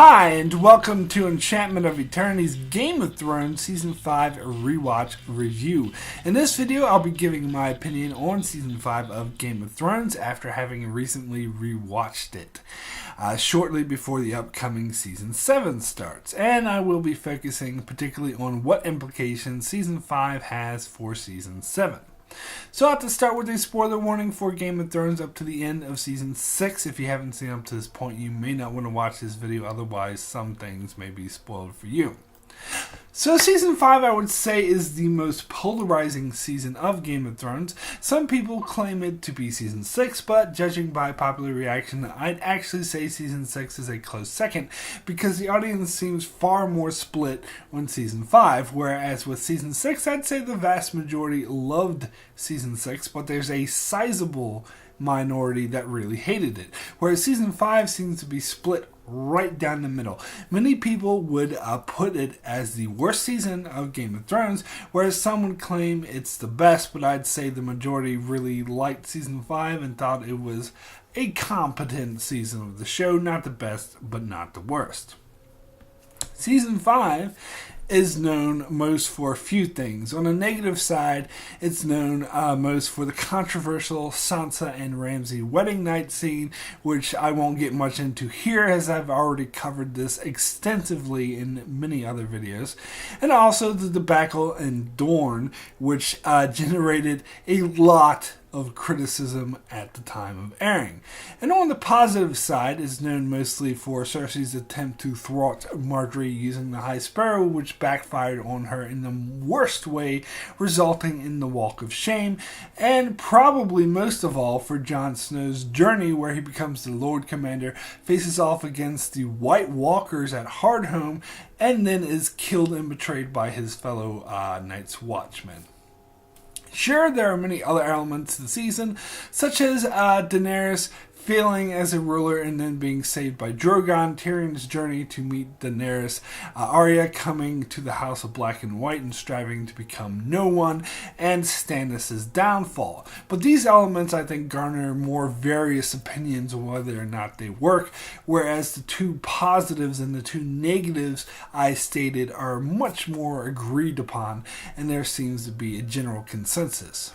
Hi, and welcome to Enchantment of Eternity's Game of Thrones Season 5 Rewatch Review. In this video, I'll be giving my opinion on Season 5 of Game of Thrones after having recently rewatched it, shortly before the upcoming Season 7 starts. And I will be focusing particularly on what implications Season 5 has for Season 7. So I have to start with a spoiler warning for Game of Thrones up to the end of Season 6. If you haven't seen up to this point, you may not want to watch this video, otherwise some things may be spoiled for you. So Season 5, I would say, is the most polarizing season of Game of Thrones. Some people claim it to be Season 6, but judging by popular reaction, I'd actually say Season 6 is a close second, because the audience seems far more split on Season 5, whereas with Season 6, I'd say the vast majority loved Season 6, but there's a sizable minority that really hated it, whereas Season 5 seems to be split right down the middle. Many people would put it as the worst season of Game of Thrones, whereas some would claim it's the best, but I'd say the majority really liked Season 5 and thought it was a competent season of the show, not the best, but not the worst. Season 5 is known most for a few things. On the negative side, it's known most for the controversial Sansa and Ramsay wedding night scene, which I won't get much into here as I've already covered this extensively in many other videos. And also the debacle in Dorne, which generated a lot of criticism at the time of airing. And on the positive side, is known mostly for Cersei's attempt to thwart Margaery using the High Sparrow, which backfired on her in the worst way, resulting in the Walk of Shame, and probably most of all for Jon Snow's journey where he becomes the Lord Commander, faces off against the White Walkers at Hardhome, and then is killed and betrayed by his fellow Night's Watchmen. Sure, there are many other elements to the season, such as Daenerys failing as a ruler and then being saved by Drogon, Tyrion's journey to meet Daenerys, Arya coming to the House of Black and White and striving to become no one, and Stannis' downfall. But these elements, I think, garner more various opinions on whether or not they work, whereas the two positives and the two negatives I stated are much more agreed upon, and there seems to be a general consensus.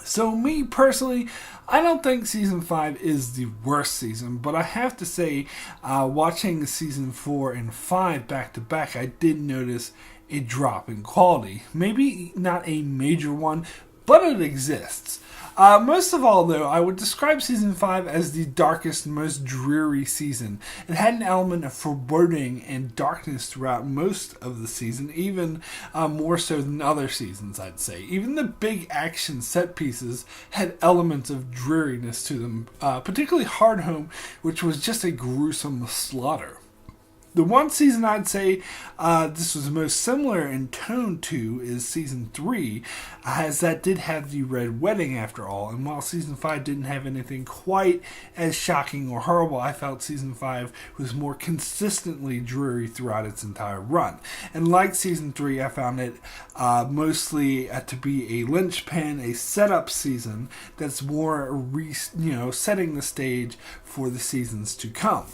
So me personally, I don't think Season 5 is the worst season, but I have to say, watching Season 4 and 5 back to back, I did notice a drop in quality. Maybe not a major one, but it exists. Most of all, though, I would describe Season 5 as the darkest, most dreary season. It had an element of foreboding and darkness throughout most of the season, even more so than other seasons, I'd say. Even the big action set pieces had elements of dreariness to them, particularly Hardhome, which was just a gruesome slaughter. The one season I'd say this was most similar in tone to is Season 3, as that did have the Red Wedding after all. And while Season 5 didn't have anything quite as shocking or horrible, I felt Season 5 was more consistently dreary throughout its entire run. And like Season 3, I found it mostly to be a linchpin, a setup season that's more setting the stage for the seasons to come.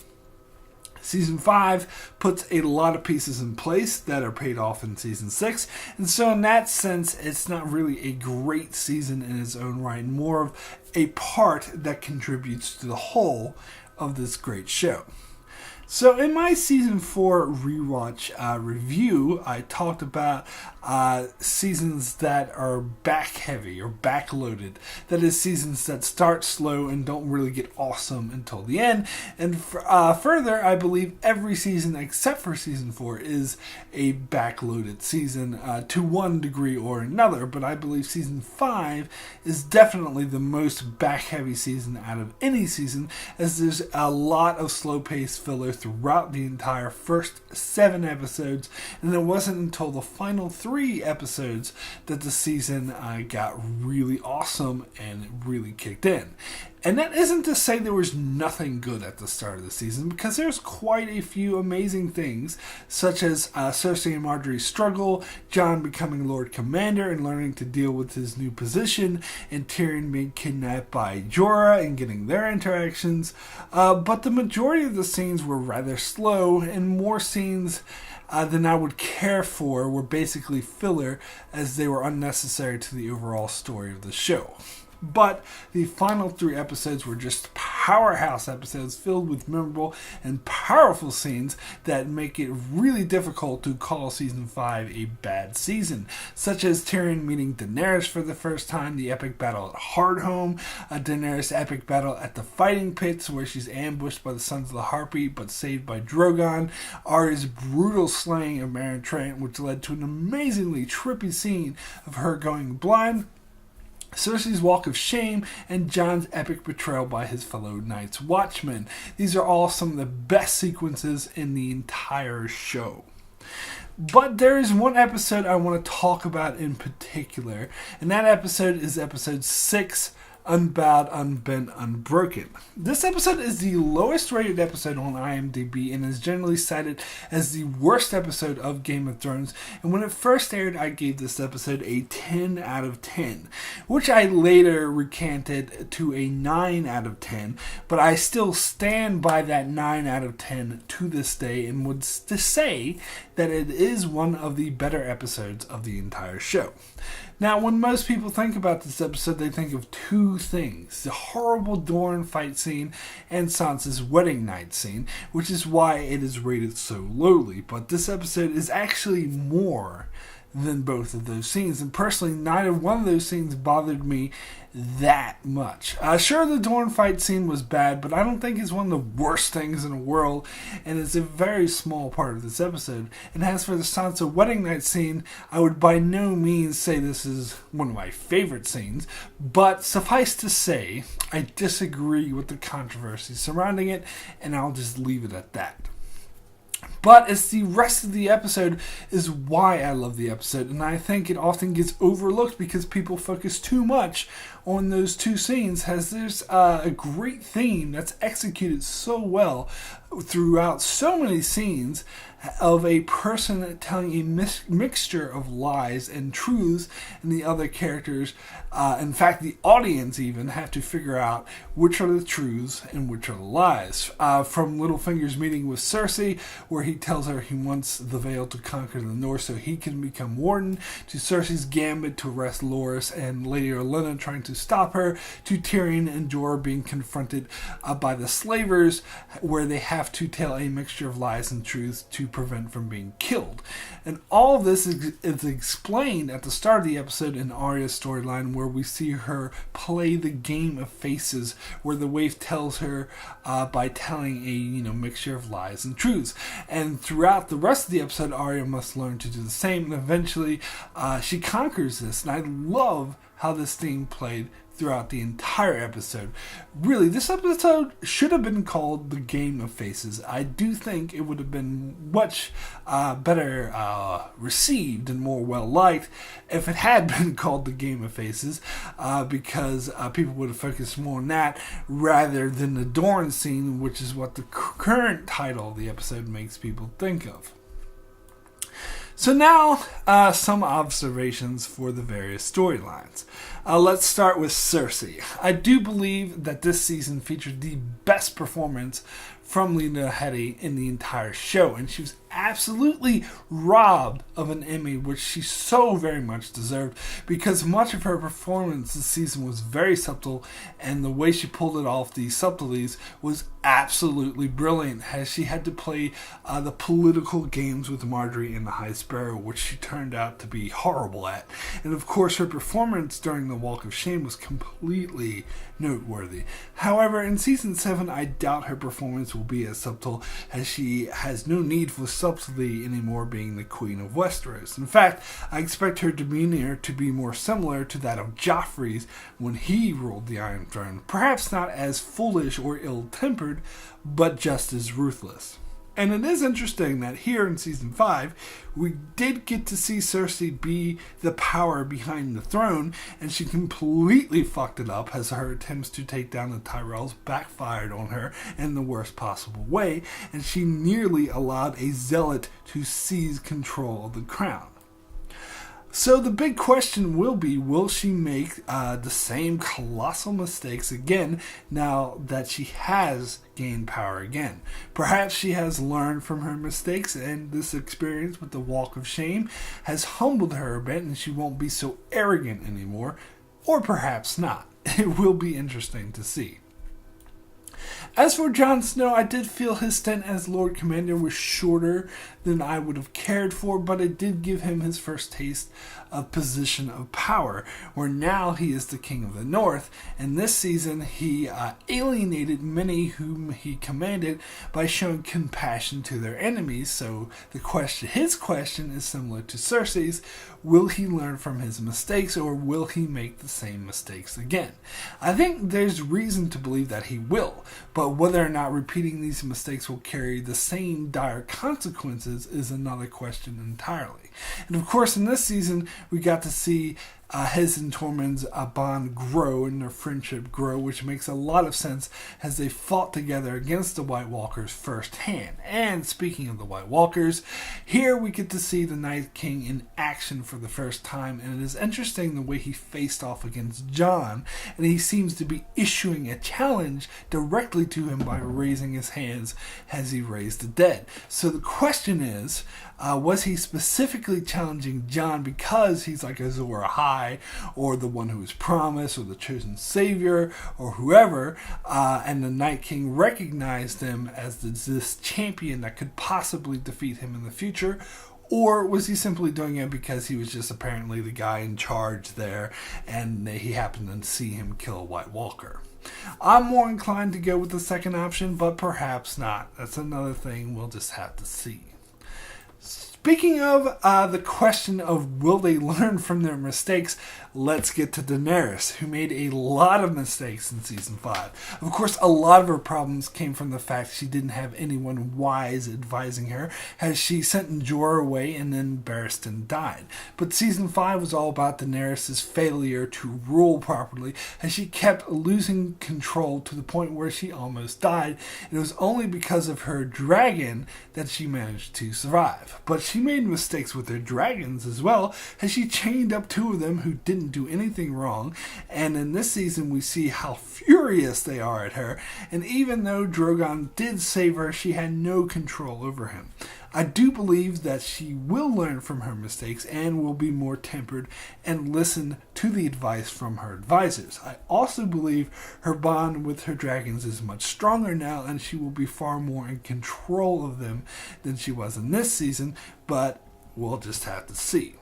Season 5 puts a lot of pieces in place that are paid off in Season 6, and so in that sense, it's not really a great season in its own right, more of a part that contributes to the whole of this great show. So in my Season 4 rewatch review, I talked about seasons that are back heavy or backloaded. That is, seasons that start slow and don't really get awesome until the end. And further, I believe every season except for Season 4 is a backloaded season to one degree or another. But I believe Season 5 is definitely the most back heavy season out of any season, as there's a lot of slow-paced filler throughout the entire first 7 episodes, and it wasn't until the final 3 episodes that the season got really awesome and really kicked in. And that isn't to say there was nothing good at the start of the season, because there's quite a few amazing things, such as Cersei and Marjorie's struggle, Jon becoming Lord Commander and learning to deal with his new position, and Tyrion being kidnapped by Jorah and getting their interactions. But the majority of the scenes were rather slow, and more scenes than I would care for were basically filler, as they were unnecessary to the overall story of the show. But the final 3 episodes were just powerhouse episodes filled with memorable and powerful scenes that make it really difficult to call Season 5 a bad season, such as Tyrion meeting Daenerys for the first time, the epic battle at Hardhome, Daenerys' epic battle at the Fighting Pits where she's ambushed by the Sons of the Harpy but saved by Drogon, Arya's brutal slaying of Meryn Trant, which led to an amazingly trippy scene of her going blind, Cersei's walk of shame, and Jon's epic betrayal by his fellow Night's Watchmen. These are all some of the best sequences in the entire show. But there is one episode I want to talk about in particular, and that episode is episode 6, Unbowed, Unbent, Unbroken. This episode is the lowest rated episode on IMDb and is generally cited as the worst episode of Game of Thrones. And when it first aired, I gave this episode a 10 out of 10, which I later recanted to a 9 out of 10. But I still stand by that 9 out of 10 to this day and would say that it is one of the better episodes of the entire show. Now, when most people think about this episode, they think of 2 things: the horrible Dorne fight scene and Sansa's wedding night scene, which is why it is rated so lowly. But this episode is actually more than both of those scenes, and personally, neither one of those scenes bothered me that much. Sure, the Dorne fight scene was bad, but I don't think it's one of the worst things in the world, and it's a very small part of this episode. And as for the Sansa wedding night scene, I would by no means say this is one of my favorite scenes, but suffice to say, I disagree with the controversy surrounding it, and I'll just leave it at that. But it's the rest of the episode is why I love the episode, and I think it often gets overlooked because people focus too much on those 2 scenes, as there's a great theme that's executed so well throughout so many scenes of a person telling a mixture of lies and truths, and the other characters, in fact the audience even, have to figure out which are the truths and which are the lies. From Littlefinger's meeting with Cersei, where he tells her he wants the Vale to conquer the North so he can become warden, to Cersei's gambit to arrest Loras and Lady Olenna trying to stop her, to Tyrion and Jorah being confronted by the slavers, where they have to tell a mixture of lies and truths to prevent from being killed. And all of this is explained at the start of the episode in Arya's storyline, where we see her play the game of faces, where the waif tells her by telling a mixture of lies and truths. And throughout the rest of the episode, Arya must learn to do the same, and eventually she conquers this. And I love how this theme played throughout the entire episode. Really, this episode should have been called The Game of Faces. I do think it would have been much better received and more well-liked if it had been called The Game of Faces, because people would have focused more on that rather than the Dorne scene, which is what the current title of the episode makes people think of. So now, some observations for the various storylines. Let's start with Cersei. I do believe that this season featured the best performance from Lena Headey in the entire show, and she was absolutely robbed of an Emmy, which she so very much deserved, because much of her performance this season was very subtle, and the way she pulled it off, these subtleties, was absolutely brilliant, as she had to play the political games with Marjorie and the High Sparrow, which she turned out to be horrible at. And of course, her performance during the Walk of Shame was completely noteworthy. However, in season 7, I doubt her performance will be as subtle, as she has no need for subtlety anymore, being the Queen of Westeros. In fact, I expect her demeanor to be more similar to that of Joffrey's when he ruled the Iron Throne. Perhaps not as foolish or ill-tempered, but just as ruthless. And it is interesting that here in Season 5, we did get to see Cersei be the power behind the throne, and she completely fucked it up as her attempts to take down the Tyrells backfired on her in the worst possible way, and she nearly allowed a zealot to seize control of the crown. So the big question will be, will she make the same colossal mistakes again now that she has gained power again? Perhaps she has learned from her mistakes, and this experience with the Walk of Shame has humbled her a bit and she won't be so arrogant anymore. Or perhaps not. It will be interesting to see. As for Jon Snow, I did feel his stint as Lord Commander was shorter than I would have cared for, but it did give him his first taste of position of power, where now he is the King of the North, and this season he alienated many whom he commanded by showing compassion to their enemies. So his question is similar to Cersei's: will he learn from his mistakes, or will he make the same mistakes again? I think there's reason to believe that he will, but whether or not repeating these mistakes will carry the same dire consequences is another question entirely. And of course, in this season, we got to see his and Tormund's bond grow and their friendship grow, which makes a lot of sense as they fought together against the White Walkers firsthand. And speaking of the White Walkers, here we get to see the Night King in action for the first time, and it is interesting the way he faced off against Jon, and he seems to be issuing a challenge directly to him by raising his hands as he raised the dead. So the question is, was he specifically challenging Jon because he's like Azor Ahai, or the one who was promised, or the chosen savior, or whoever, and the Night King recognized him as this champion that could possibly defeat him in the future? Or was he simply doing it because he was just apparently the guy in charge there, and he happened to see him kill a White Walker? I'm more inclined to go with the second option, but perhaps not. That's another thing we'll just have to see. Speaking of the question of will they learn from their mistakes, let's get to Daenerys, who made a lot of mistakes in Season 5. Of course, a lot of her problems came from the fact she didn't have anyone wise advising her, as she sent Jorah away and then Barristan died. But Season 5 was all about Daenerys' failure to rule properly, as she kept losing control to the point where she almost died. It was only because of her dragon that she managed to survive. But she made mistakes with her dragons as well, as she chained up two of them who didn't do anything wrong, and in this season we see how furious they are at her, and even though Drogon did save her, she had no control over him. I do believe that she will learn from her mistakes and will be more tempered and listen to the advice from her advisors. I also believe her bond with her dragons is much stronger now, and she will be far more in control of them than she was in this season, but we'll just have to see.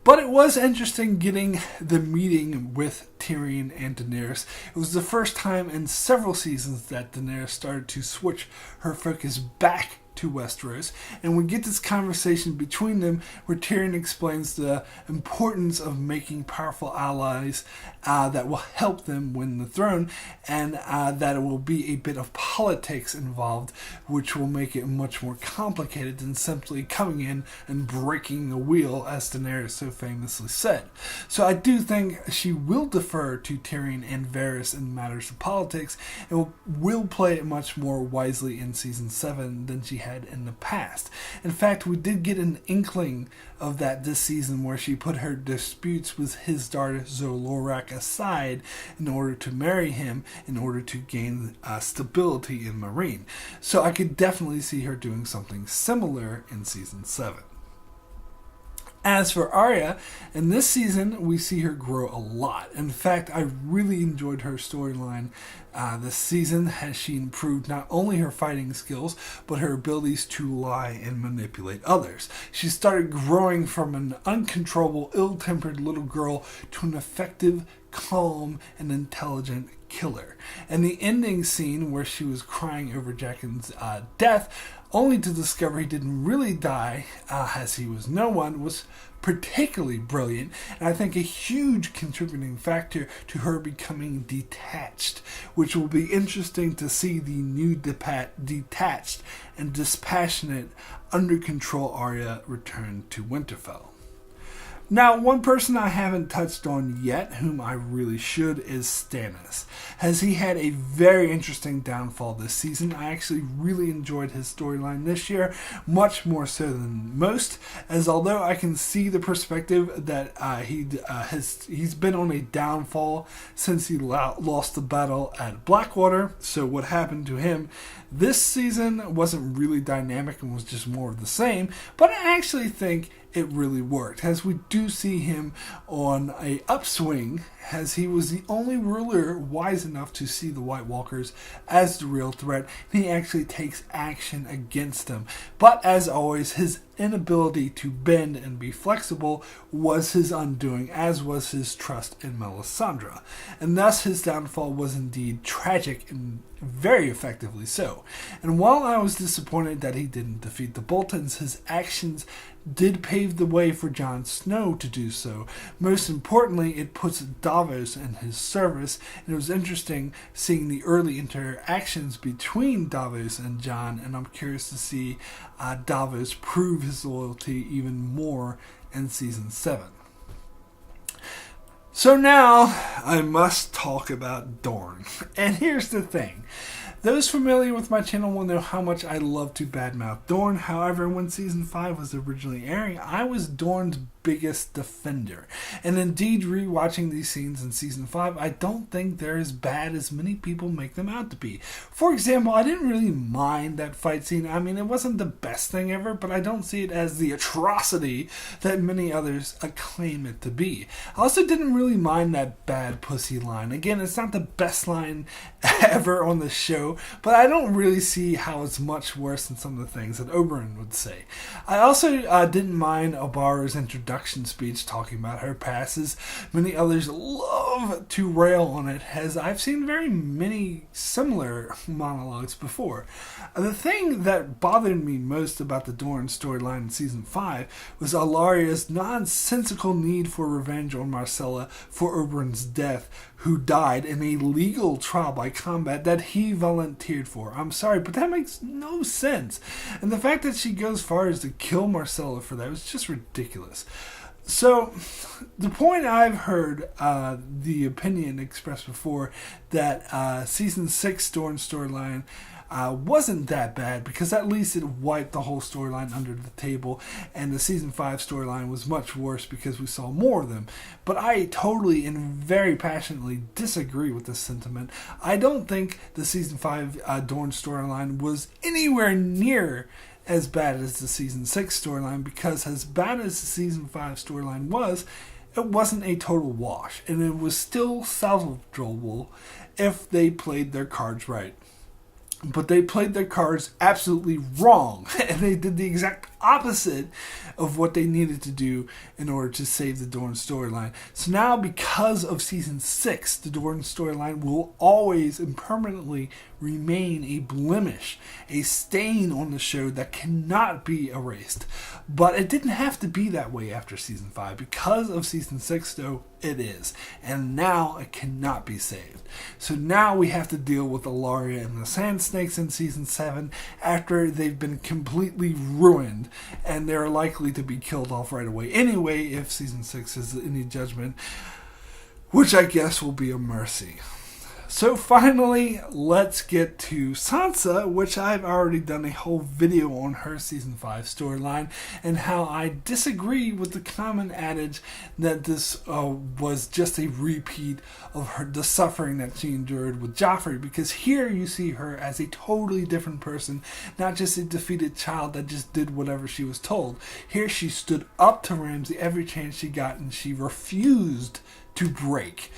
But it was interesting getting the meeting with Tyrion and Daenerys. It was the first time in several seasons that Daenerys started to switch her focus back to Westeros, and we get this conversation between them where Tyrion explains the importance of making powerful allies that will help them win the throne, and that it will be a bit of politics involved, which will make it much more complicated than simply coming in and breaking the wheel, as Daenerys so famously said. So I do think she will defer to Tyrion and Varys in matters of politics, and will play it much more wisely in Season 7 than she had in the past. In fact, we did get an inkling of that this season, where she put her disputes with his daughter Zolorak aside in order to marry him, in order to gain stability in Meereen. So I could definitely see her doing something similar in Season 7. As for Arya, in this season, we see her grow a lot. In fact, I really enjoyed her storyline this season, as she improved not only her fighting skills, but her abilities to lie and manipulate others. She started growing from an uncontrollable, ill-tempered little girl to an effective, calm, and intelligent killer. And the ending scene where she was crying over Jaqen's death only to discover he didn't really die, as he was no one, was particularly brilliant, and I think a huge contributing factor to her becoming detached, which will be interesting to see the new detached and dispassionate, under control Arya return to Winterfell. Now, one person I haven't touched on yet, whom I really should, is Stannis. As he had a very interesting downfall this season, I actually really enjoyed his storyline this year, much more so than most, as although I can see the perspective that he's been on a downfall since he lost the battle at Blackwater, so what happened to him this season wasn't really dynamic and was just more of the same, but I actually think it really worked, as we do see him on a upswing, as he was the only ruler wise enough to see the White Walkers as the real threat, and he actually takes action against them. But as always, his inability to bend and be flexible was his undoing, as was his trust in Melisandre, and thus his downfall was indeed tragic and very effectively so. And while I was disappointed that he didn't defeat the Boltons, his actions did pave the way for Jon Snow to do so. Most importantly, it puts Davos in his service, and it was interesting seeing the early interactions between Davos and Jon, and I'm curious to see Davos prove his loyalty even more in Season 7. So now, I must talk about Dorne. And here's the thing. Those familiar with my channel will know how much I love to badmouth Dorne. However, when Season 5 was originally airing, I was Dorne's biggest defender. And indeed, rewatching these scenes in Season 5, I don't think they're as bad as many people make them out to be. For example, I didn't really mind that fight scene. I mean, it wasn't the best thing ever, but I don't see it as the atrocity that many others acclaim it to be. I also didn't really mind that bad pussy line. Again, it's not the best line ever on the show, but I don't really see how it's much worse than some of the things that Oberyn would say. I also didn't mind Obara's introduction speech talking about her passes. Many others love to rail on it, as I've seen very many similar monologues before. The thing that bothered me most about the Dorne storyline in Season 5 was Alaria's nonsensical need for revenge on Myrcella for Oberyn's death, who died in a legal trial by combat that he volunteered for. I'm sorry, but that makes no sense. And the fact that she goes far as to kill Myrcella for that was just ridiculous. So, the point I've heard, the opinion expressed before, that Season 6 Dorne storyline wasn't that bad, because at least it wiped the whole storyline under the table, and the Season 5 storyline was much worse because we saw more of them. But I totally and very passionately disagree with this sentiment. I don't think the Season 5 Dorne storyline was anywhere near as bad as the Season 6 storyline, because as bad as the Season 5 storyline was, it wasn't a total wash, and it was still salvageable if they played their cards right. But they played their cards absolutely wrong, and they did the exact opposite of what they needed to do in order to save the Dorne storyline. So now, because of Season 6, the Dorne storyline will always and permanently remain a blemish, a stain on the show that cannot be erased. But it didn't have to be that way after Season 5. Because of Season 6, though, it is. And now it cannot be saved. So now we have to deal with Ellaria and the Sand Snakes in Season 7 after they've been completely ruined, and they're likely to be killed off right away anyway if Season 6 is any judgment, which I guess will be a mercy. So finally, let's get to Sansa, which I've already done a whole video on her Season 5 storyline, and how I disagree with the common adage that this was just a repeat of the suffering that she endured with Joffrey, because here you see her as a totally different person, not just a defeated child that just did whatever she was told. Here she stood up to Ramsay every chance she got, and she refused to break.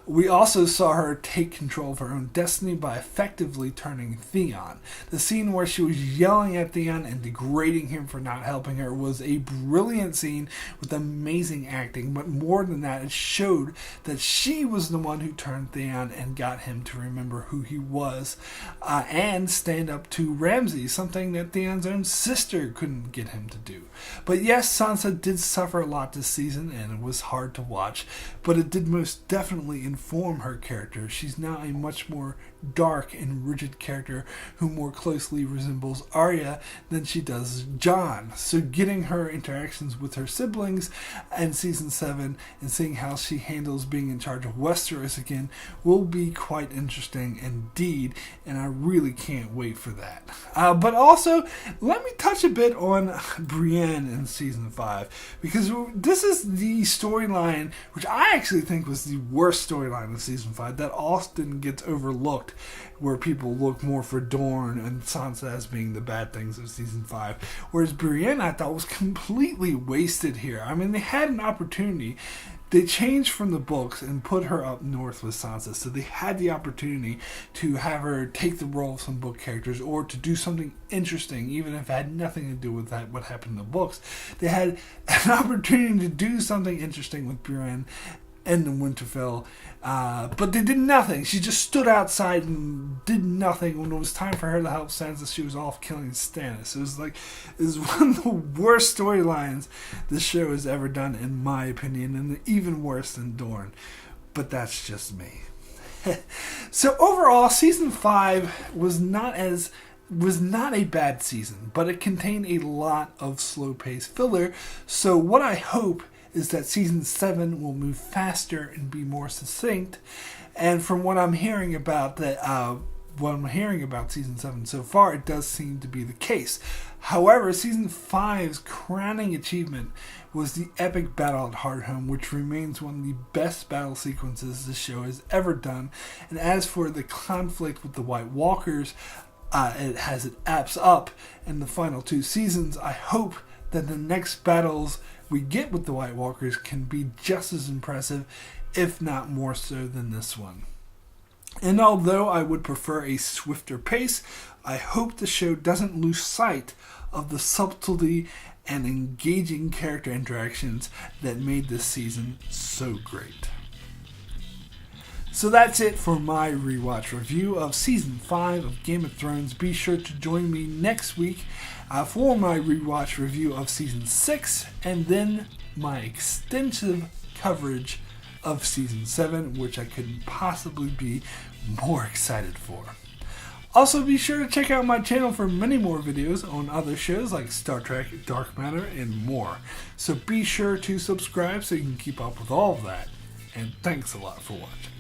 We also saw her take control of her own destiny by effectively turning Theon. The scene where she was yelling at Theon and degrading him for not helping her was a brilliant scene with amazing acting, but more than that, it showed that she was the one who turned Theon and got him to remember who he was and stand up to Ramsay, something that Theon's own sister couldn't get him to do. But yes, Sansa did suffer a lot this season, and it was hard to watch, but it did most definitely inform her character. She's now a much more dark and rigid character who more closely resembles Arya than she does Jon. So getting her interactions with her siblings in season 7 and seeing how she handles being in charge of Westeros again will be quite interesting indeed, and I really can't wait for that. But also, let me touch a bit on Brienne in season 5, because this is the storyline which I actually think was the worst storyline of season 5 that often gets overlooked, where people look more for Dorne and Sansa as being the bad things of season 5. Whereas Brienne, I thought, was completely wasted here. I mean, they had an opportunity. They changed from the books and put her up north with Sansa, so they had the opportunity to have her take the role of some book characters or to do something interesting, even if it had nothing to do with that what happened in the books. They had an opportunity to do something interesting with Brienne and the Winterfell, but they did nothing. She just stood outside and did nothing. When it was time for her to help Sansa, she was off killing Stannis. It was one of the worst storylines this show has ever done, in my opinion, and even worse than Dorne. But that's just me. So overall, season 5 was not a bad season, but it contained a lot of slow-paced filler. So what I hope is that season 7 will move faster and be more succinct. And from what I'm hearing about season 7 so far, it does seem to be the case. However, season 5's crowning achievement was the epic battle at Hardhome, which remains one of the best battle sequences this show has ever done. And as for the conflict with the White Walkers, it has it apps up in the final 2 seasons. I hope that the next battles we get with the White Walkers can be just as impressive, if not more so than this one. And although I would prefer a swifter pace, I hope the show doesn't lose sight of the subtlety and engaging character interactions that made this season so great. So that's it for my rewatch review of Season 5 of Game of Thrones. Be sure to join me next week for my rewatch review of Season 6, and then my extensive coverage of Season 7, which I couldn't possibly be more excited for. Also, be sure to check out my channel for many more videos on other shows like Star Trek, Dark Matter, and more. So be sure to subscribe so you can keep up with all of that. And thanks a lot for watching.